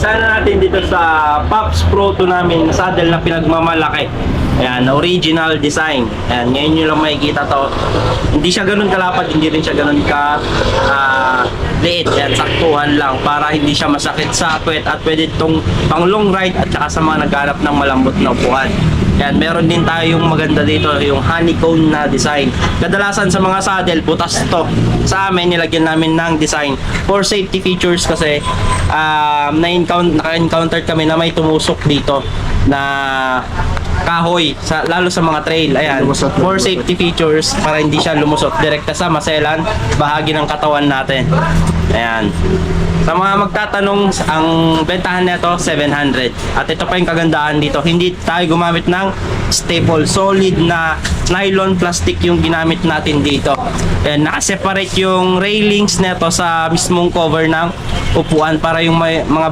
Umpisahan na natin dito sa Pops Pro 2 namin, saddle na pinagmamalaki. Ayan, original design. Ayan, ngayon nyo lang makikita to. Hindi siya ganun kalapad, hindi rin siya ganun ka liit. Ayan, saktuhan lang para hindi siya masakit sa puwet at pwede itong pang long ride at saka sa mga naghanap ng malambot na upuan. Yan, meron din tayong maganda dito, yung honeycomb na design. Kadalasan sa mga saddle, butas to. Sa amin, nilagyan namin ng design for safety features kasi naka-encounter kami na may tumusok dito na kahoy, lalo sa mga trail. Ayan, for safety features para hindi siya lumusot direkta sa maselan, bahagi ng katawan natin. Ayan. Sa mga magtatanong, ang bentahan nito 700. At ito pa yung kagandahan dito, hindi tayo gumamit ng staple, solid na nylon plastic yung ginamit natin dito. Ayan, nakaseparate yung railings nito sa mismong cover ng upuan para yung may, mga